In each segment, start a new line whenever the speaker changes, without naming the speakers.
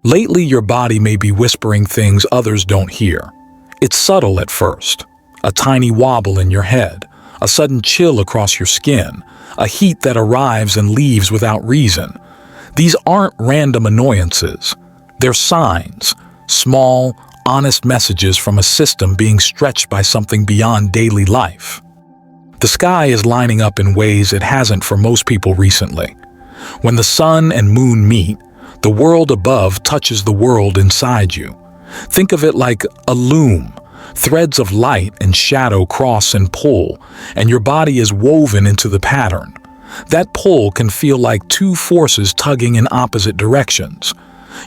Lately, your body may be whispering things others don't hear. It's subtle at first. A tiny wobble in your head, a sudden chill across your skin, a heat that arrives and leaves without reason. These aren't random annoyances. They're signs, small, honest messages from a system being stretched by something beyond daily life. The sky is lining up in ways it hasn't for most people recently. When the sun and moon meet, the world above touches the world inside you. Think of it like a loom. Threads of light and shadow cross and pull, and your body is woven into the pattern. That pull can feel like two forces tugging in opposite directions.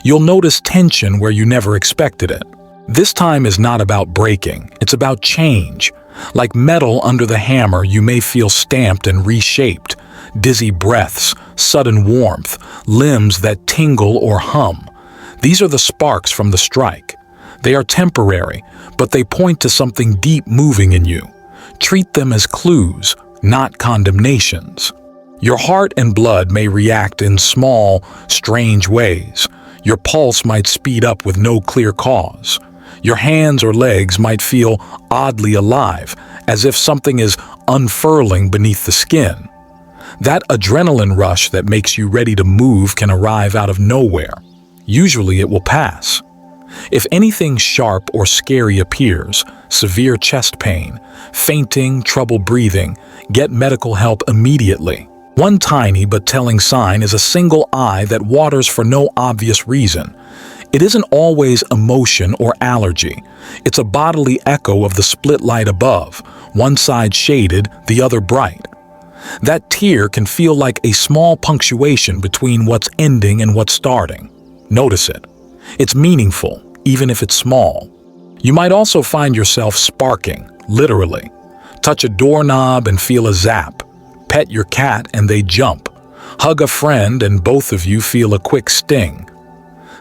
You'll notice tension where you never expected it. This time is not about breaking, it's about change. Like metal under the hammer, you may feel stamped and reshaped. Dizzy breaths, sudden warmth, limbs that tingle or hum. These are the sparks from the strike. They are temporary, but they point to something deep moving in you. Treat them as clues, not condemnations. Your heart and blood may react in small, strange ways. Your pulse might speed up with no clear cause. Your hands or legs might feel oddly alive, as if something is unfurling beneath the skin. That adrenaline rush that makes you ready to move can arrive out of nowhere. Usually it will pass. If anything sharp or scary appears, severe chest pain, fainting, trouble breathing, get medical help immediately. One tiny but telling sign is a single eye that waters for no obvious reason. It isn't always emotion or allergy. It's a bodily echo of the split light above, one side shaded, the other bright. That tear can feel like a small punctuation between what's ending and what's starting. Notice it. It's meaningful, even if it's small. You might also find yourself sparking, literally. Touch a doorknob and feel a zap. Pet your cat and they jump. Hug a friend and both of you feel a quick sting.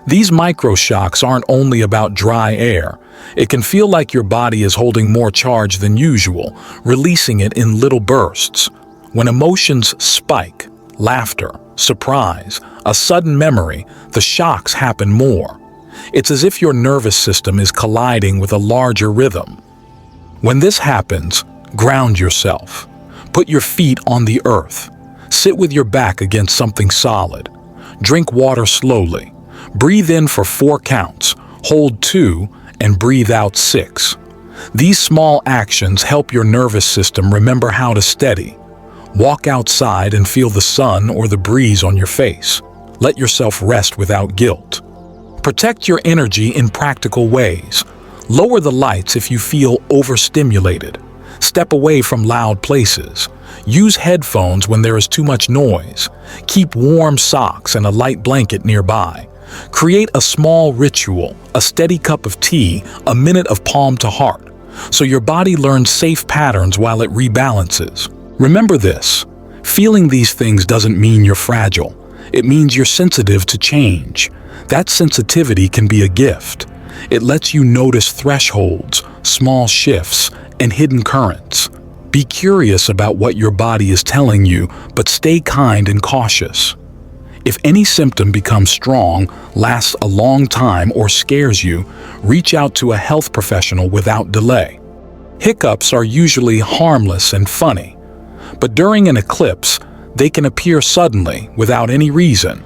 These microshocks aren't only about dry air. It can feel like your body is holding more charge than usual, releasing it in little bursts. When emotions spike, laughter, surprise, a sudden memory, the shocks happen more. It's as if your nervous system is colliding with a larger rhythm. When this happens, ground yourself. Put your feet on the earth. Sit with your back against something solid. Drink water slowly. Breathe in for 4 counts, hold 2, and breathe out 6. These small actions help your nervous system remember how to steady. Walk outside and feel the sun or the breeze on your face. Let yourself rest without guilt. Protect your energy in practical ways. Lower the lights if you feel overstimulated. Step away from loud places. Use headphones when there is too much noise. Keep warm socks and a light blanket nearby. Create a small ritual, a steady cup of tea, a minute of palm to heart, so your body learns safe patterns while it rebalances. Remember this, feeling these things doesn't mean you're fragile. It means you're sensitive to change. That sensitivity can be a gift. It lets you notice thresholds, small shifts, and hidden currents. Be curious about what your body is telling you, but stay kind and cautious. If any symptom becomes strong, lasts a long time, or scares you, reach out to a health professional without delay. Hiccups are usually harmless and funny, but during an eclipse, they can appear suddenly, without any reason.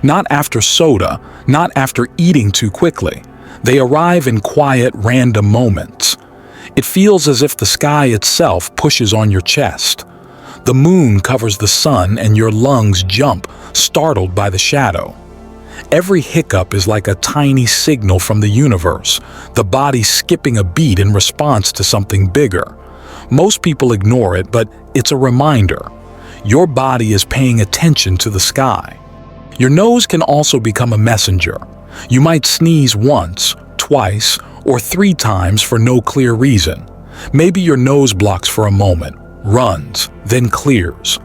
Not after soda, not after eating too quickly. They arrive in quiet, random moments. It feels as if the sky itself pushes on your chest. The moon covers the sun and your lungs jump, startled by the shadow. Every hiccup is like a tiny signal from the universe, the body skipping a beat in response to something bigger. Most people ignore it, but it's a reminder. Your body is paying attention to the sky. Your nose can also become a messenger. You might sneeze once, twice, or 3 times for no clear reason. Maybe your nose blocks for a moment, runs, then clears.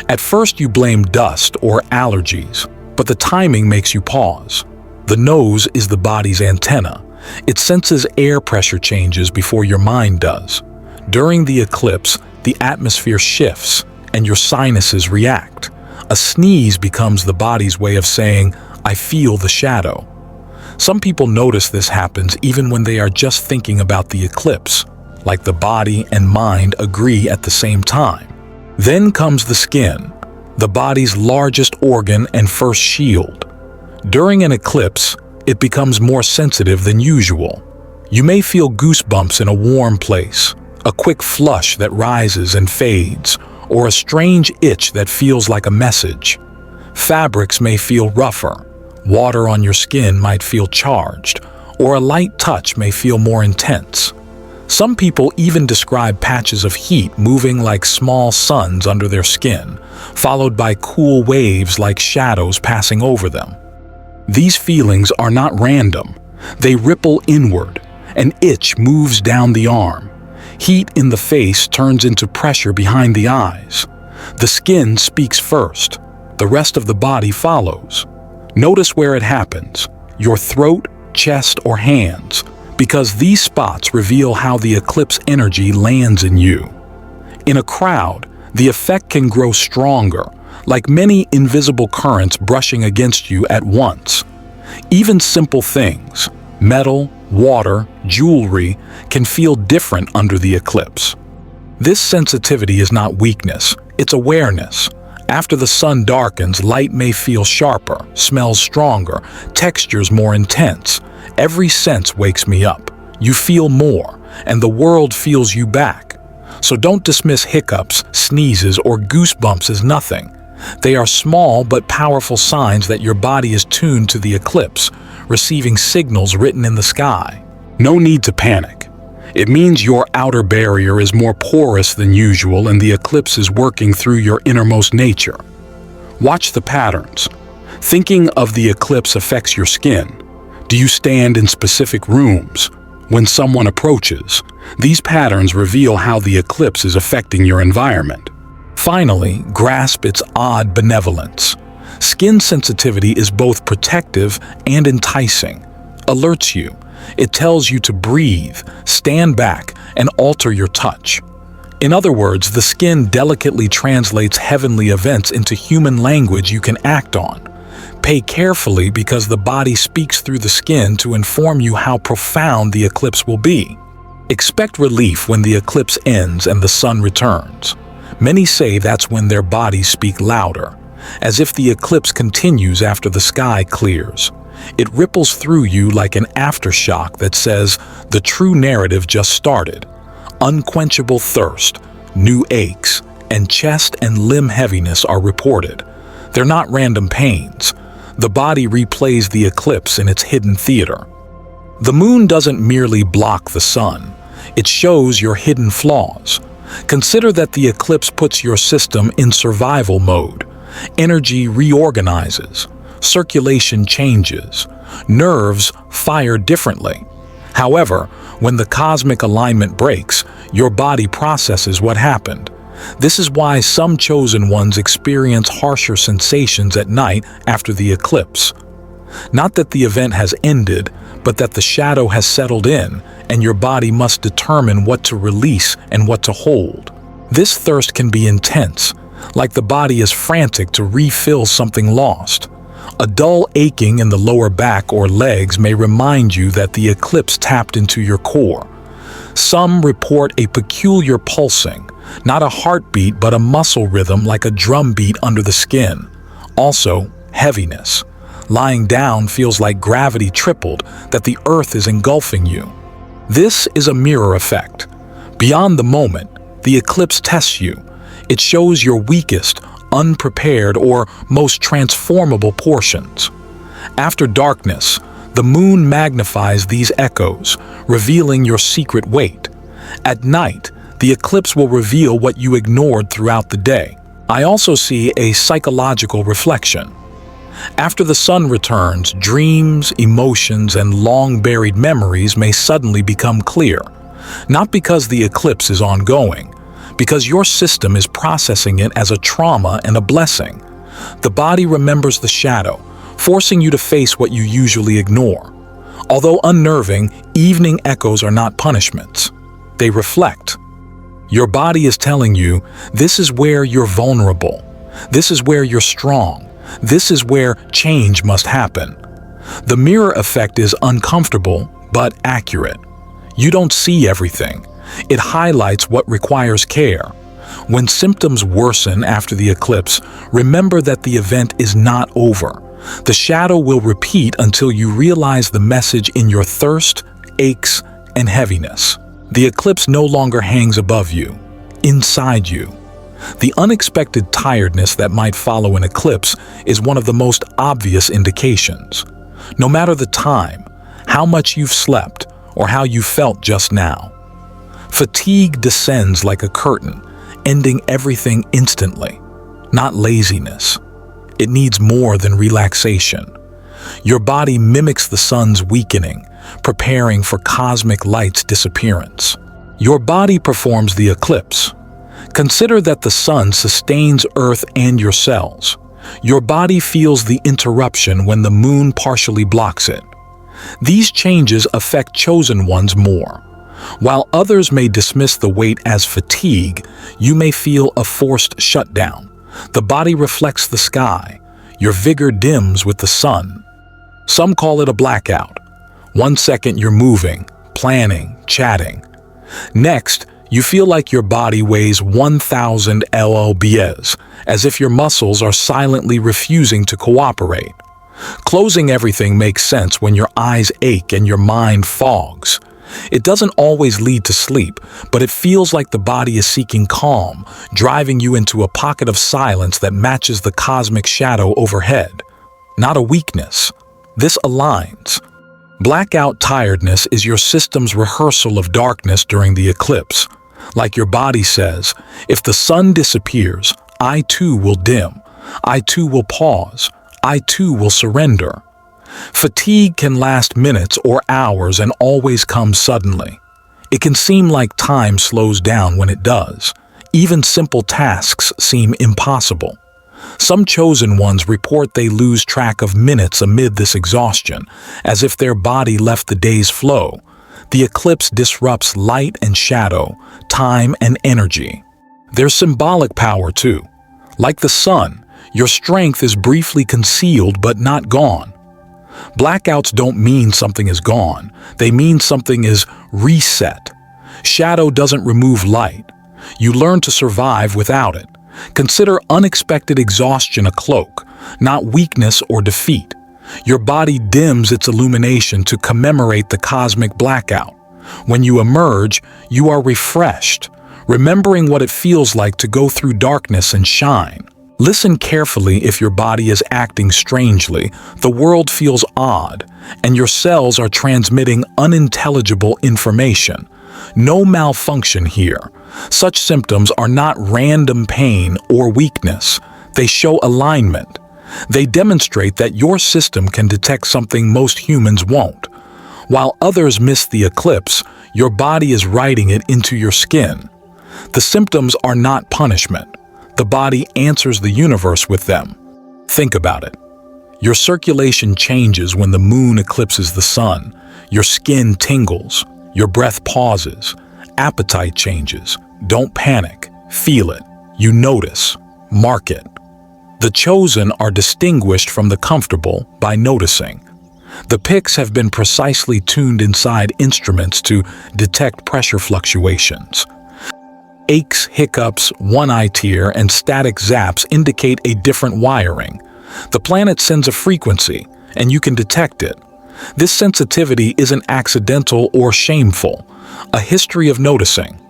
At first you blame dust or allergies, but the timing makes you pause. The nose is the body's antenna. It senses air pressure changes before your mind does. During the eclipse, the atmosphere shifts and your sinuses react. A sneeze becomes the body's way of saying, "I feel the shadow." Some people notice this happens even when they are just thinking about the eclipse, like the body and mind agree at the same time. Then comes the skin, the body's largest organ and first shield. During an eclipse, it becomes more sensitive than usual. You may feel goosebumps in a warm place, a quick flush that rises and fades, or a strange itch that feels like a message. Fabrics may feel rougher, water on your skin might feel charged, or a light touch may feel more intense. Some people even describe patches of heat moving like small suns under their skin, followed by cool waves like shadows passing over them. These feelings are not random. They ripple inward. An itch moves down the arm. Heat in the face turns into pressure behind the eyes. The skin speaks first. The rest of the body follows. Notice where it happens, your throat, chest, or hands, because these spots reveal how the eclipse energy lands in you. In a crowd, the effect can grow stronger, like many invisible currents brushing against you at once. Even simple things, metal, water, jewelry, can feel different under the eclipse. This sensitivity is not weakness, it's awareness. After the sun darkens, light may feel sharper, smells stronger, textures more intense. Every sense wakes me up. You feel more, and the world feels you back. So don't dismiss hiccups, sneezes, or goosebumps as nothing. They are small but powerful signs that your body is tuned to the eclipse, receiving signals written in the sky. No need to panic. It means your outer barrier is more porous than usual and the eclipse is working through your innermost nature. Watch the patterns. Thinking of the eclipse affects your skin. Do you stand in specific rooms? When someone approaches, these patterns reveal how the eclipse is affecting your environment. Finally, grasp its odd benevolence. Skin sensitivity is both protective and enticing. Alerts you. It tells you to breathe, stand back, and alter your touch. In other words, the skin delicately translates heavenly events into human language you can act on. Pay carefully because the body speaks through the skin to inform you how profound the eclipse will be. Expect relief when the eclipse ends and the sun returns. Many say that's when their bodies speak louder, as if the eclipse continues after the sky clears. It ripples through you like an aftershock that says, the true narrative just started. Unquenchable thirst, new aches, and chest and limb heaviness are reported. They're not random pains. The body replays the eclipse in its hidden theater. The moon doesn't merely block the sun. It shows your hidden flaws. Consider that the eclipse puts your system in survival mode. Energy reorganizes. Circulation changes. Nerves fire differently. However, when the cosmic alignment breaks, your body processes what happened. This is why some chosen ones experience harsher sensations at night after the eclipse. Not that the event has ended, but that the shadow has settled in, and your body must determine what to release and what to hold. This thirst can be intense, like the body is frantic to refill something lost. A dull aching in the lower back or legs may remind you that the eclipse tapped into your core. Some report a peculiar pulsing, not a heartbeat but a muscle rhythm like a drum beat under the skin. Also, heaviness. Lying down feels like gravity tripled, that the earth is engulfing you. This is a mirror effect. Beyond the moment, the eclipse tests you. It shows your weakest, unprepared, or most transformable portions. After darkness, the moon magnifies these echoes, revealing your secret weight. At night, the eclipse will reveal what you ignored throughout the day. I also see a psychological reflection. After the sun returns, dreams, emotions, and long-buried memories may suddenly become clear. Not because the eclipse is ongoing, because your system is processing it as a trauma and a blessing. The body remembers the shadow, forcing you to face what you usually ignore. Although unnerving, evening echoes are not punishments. They reflect. Your body is telling you, this is where you're vulnerable. This is where you're strong. This is where change must happen. The mirror effect is uncomfortable, but accurate. You don't see everything. It highlights what requires care. When symptoms worsen after the eclipse, remember that the event is not over. The shadow will repeat until you realize the message in your thirst, aches, and heaviness. The eclipse no longer hangs above you, inside you. The unexpected tiredness that might follow an eclipse is one of the most obvious indications. No matter the time, how much you've slept, or how you felt just now. Fatigue descends like a curtain, ending everything instantly. Not laziness. It needs more than relaxation. Your body mimics the sun's weakening, preparing for cosmic light's disappearance. Your body performs the eclipse. Consider that the sun sustains Earth and your cells. Your body feels the interruption when the moon partially blocks it. These changes affect chosen ones more. While others may dismiss the weight as fatigue, you may feel a forced shutdown. The body reflects the sky. Your vigor dims with the sun. Some call it a blackout. 1 second you're moving, planning, chatting. Next, you feel like your body weighs 1,000 lbs, as if your muscles are silently refusing to cooperate. Closing everything makes sense when your eyes ache and your mind fogs. It doesn't always lead to sleep, but it feels like the body is seeking calm, driving you into a pocket of silence that matches the cosmic shadow overhead. Not a weakness. This aligns. Blackout tiredness is your system's rehearsal of darkness during the eclipse. Like your body says, if the sun disappears, I too will dim. I too will pause. I too will surrender. Fatigue can last minutes or hours and always come suddenly. It can seem like time slows down when it does. Even simple tasks seem impossible. Some chosen ones report they lose track of minutes amid this exhaustion, as if their body left the day's flow. The eclipse disrupts light and shadow, time and energy. There's symbolic power too. Like the sun, your strength is briefly concealed but not gone. Blackouts don't mean something is gone. They mean something is reset. Shadow doesn't remove light. You learn to survive without it. Consider unexpected exhaustion a cloak, not weakness or defeat. Your body dims its illumination to commemorate the cosmic blackout. When you emerge, you are refreshed, remembering what it feels like to go through darkness and shine. Listen carefully if your body is acting strangely, the world feels odd, and your cells are transmitting unintelligible information. No malfunction here. Such symptoms are not random pain or weakness. They show alignment. They demonstrate that your system can detect something most humans won't. While others miss the eclipse, your body is writing it into your skin. The symptoms are not punishment. The body answers the universe with them. Think about it. Your circulation changes when the moon eclipses the sun. Your skin tingles. Your breath pauses. Appetite changes. Don't panic. Feel it. You notice. Mark it. The chosen are distinguished from the comfortable by noticing. The picks have been precisely tuned inside instruments to detect pressure fluctuations. Aches, hiccups, one-eye tear, and static zaps indicate a different wiring. The planet sends a frequency, and you can detect it. This sensitivity isn't accidental or shameful, a history of noticing.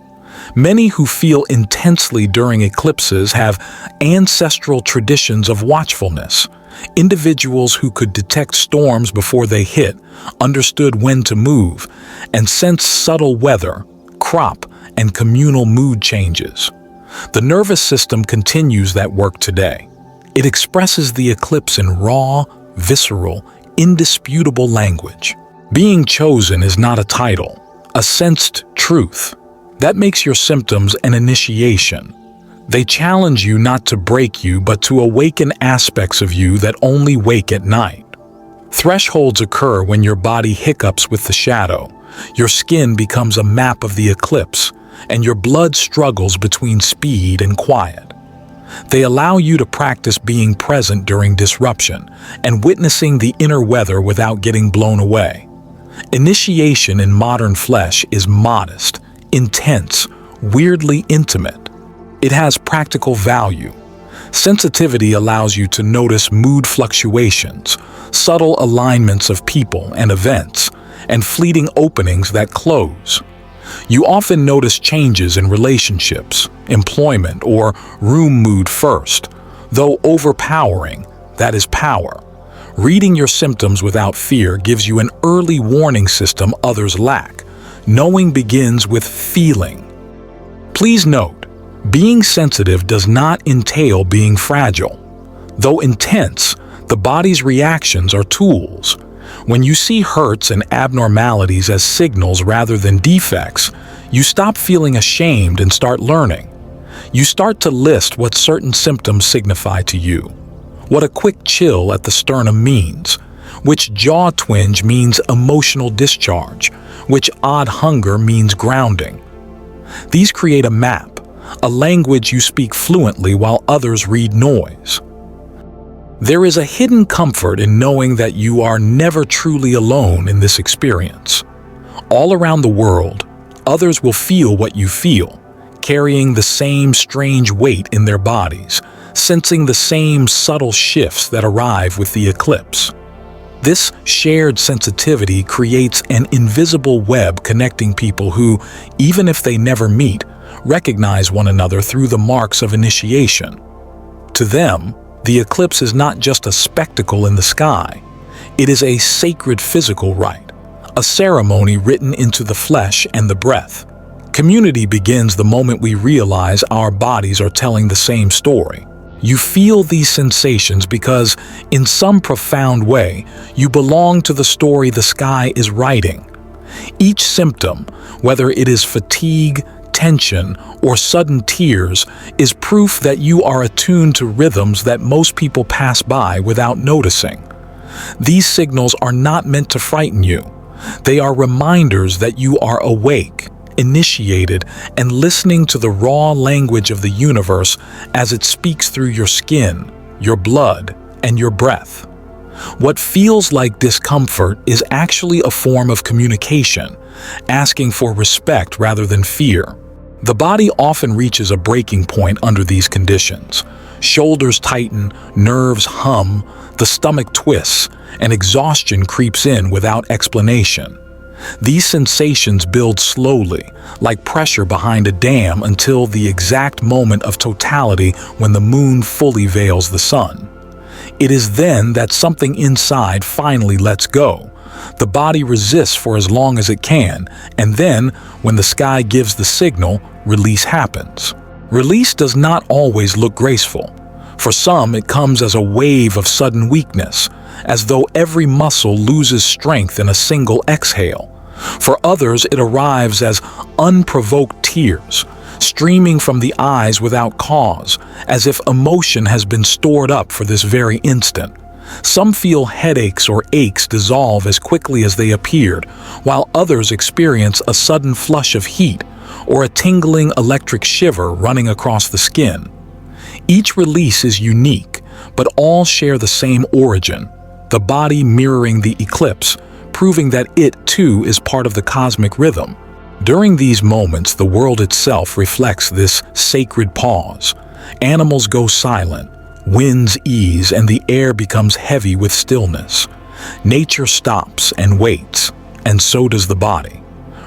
Many who feel intensely during eclipses have ancestral traditions of watchfulness. Individuals who could detect storms before they hit, understood when to move, and sensed subtle weather, crop, and communal mood changes. The nervous system continues that work today. It expresses the eclipse in raw, visceral, indisputable language. Being chosen is not a title, a sensed truth. That makes your symptoms an initiation. They challenge you not to break you, but to awaken aspects of you that only wake at night. Thresholds occur when your body hiccups with the shadow. Your skin becomes a map of the eclipse, and your blood struggles between speed and quiet. They allow you to practice being present during disruption and witnessing the inner weather without getting blown away. Initiation in modern flesh is modest, intense, weirdly intimate. It has practical value. Sensitivity allows you to notice mood fluctuations, subtle alignments of people and events, and fleeting openings that close. You often notice changes in relationships, employment, or room mood first. Though overpowering, that is power. Reading your symptoms without fear gives you an early warning system others lack. Knowing begins with feeling. Please note, being sensitive does not entail being fragile. Though intense, the body's reactions are tools. When you see hurts and abnormalities as signals rather than defects, you stop feeling ashamed and start learning. You start to list what certain symptoms signify to you, what a quick chill at the sternum means, which jaw twinge means emotional discharge, which odd hunger means grounding. These create a map, a language you speak fluently while others read noise. There is a hidden comfort in knowing that you are never truly alone in this experience. All around the world, others will feel what you feel, carrying the same strange weight in their bodies, sensing the same subtle shifts that arrive with the eclipse. This shared sensitivity creates an invisible web connecting people who, even if they never meet, recognize one another through the marks of initiation. To them, the eclipse is not just a spectacle in the sky. It is a sacred physical rite, a ceremony written into the flesh and the breath. Community begins the moment we realize our bodies are telling the same story. You feel these sensations because, in some profound way, you belong to the story the sky is writing. Each symptom, whether it is fatigue, tension, or sudden tears, is proof that you are attuned to rhythms that most people pass by without noticing. These signals are not meant to frighten you. They are reminders that you are awake, initiated, and listening to the raw language of the universe as it speaks through your skin, your blood, and your breath. What feels like discomfort is actually a form of communication, asking for respect rather than fear. The body often reaches a breaking point under these conditions. Shoulders tighten, nerves hum, the stomach twists, and exhaustion creeps in without explanation. These sensations build slowly, like pressure behind a dam, until the exact moment of totality when the moon fully veils the sun. It is then that something inside finally lets go. The body resists for as long as it can, and then, when the sky gives the signal, release happens. Release does not always look graceful. For some, it comes as a wave of sudden weakness, as though every muscle loses strength in a single exhale. For others, it arrives as unprovoked tears, streaming from the eyes without cause, as if emotion has been stored up for this very instant. Some feel headaches or aches dissolve as quickly as they appeared, while others experience a sudden flush of heat or a tingling electric shiver running across the skin. Each release is unique, but all share the same origin, the body mirroring the eclipse, proving that it too is part of the cosmic rhythm. During these moments, the world itself reflects this sacred pause. Animals go silent, winds ease, and the air becomes heavy with stillness. Nature stops and waits, and so does the body.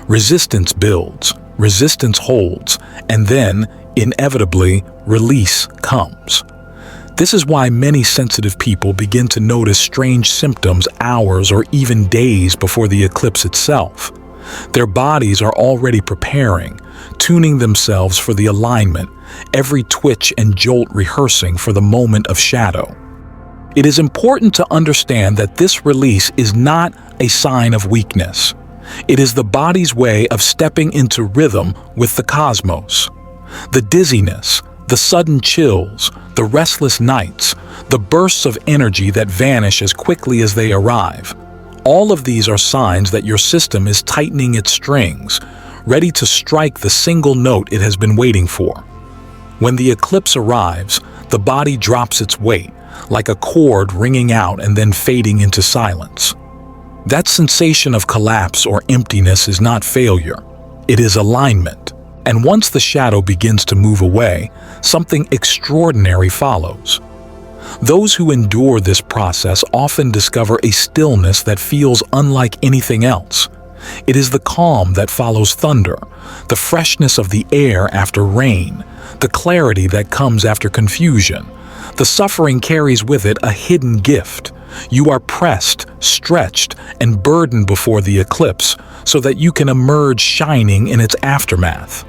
Resistance builds, resistance holds, and then, inevitably, release comes. This is why many sensitive people begin to notice strange symptoms hours or even days before the eclipse itself. Their bodies are already preparing, tuning themselves for the alignment, every twitch and jolt rehearsing for the moment of shadow. It is important to understand that this release is not a sign of weakness. It is the body's way of stepping into rhythm with the cosmos. The dizziness, the sudden chills, the restless nights, the bursts of energy that vanish as quickly as they arrive. All of these are signs that your system is tightening its strings, ready to strike the single note it has been waiting for. When the eclipse arrives, the body drops its weight, like a cord ringing out and then fading into silence. That sensation of collapse or emptiness is not failure. It is alignment. And once the shadow begins to move away, something extraordinary follows. Those who endure this process often discover a stillness that feels unlike anything else. It is the calm that follows thunder, the freshness of the air after rain, the clarity that comes after confusion. The suffering carries with it a hidden gift. You are pressed, stretched, and burdened before the eclipse so that you can emerge shining in its aftermath.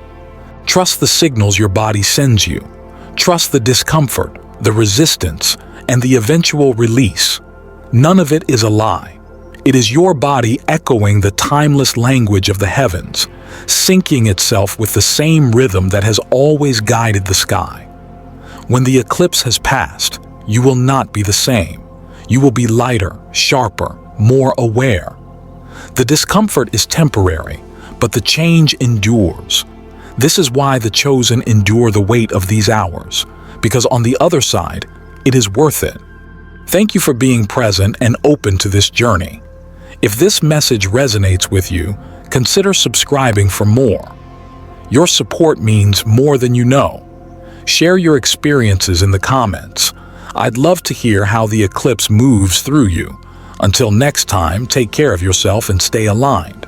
Trust the signals your body sends you. Trust the discomfort, the resistance, and the eventual release. None of it is a lie. It is your body echoing the timeless language of the heavens, syncing itself with the same rhythm that has always guided the sky. When the eclipse has passed, you will not be the same. You will be lighter, sharper, more aware. The discomfort is temporary, but the change endures. This is why the chosen endure the weight of these hours, because on the other side, it is worth it. Thank you for being present and open to this journey. If this message resonates with you, consider subscribing for more. Your support means more than you know. Share your experiences in the comments. I'd love to hear how the eclipse moves through you. Until next time, take care of yourself and stay aligned.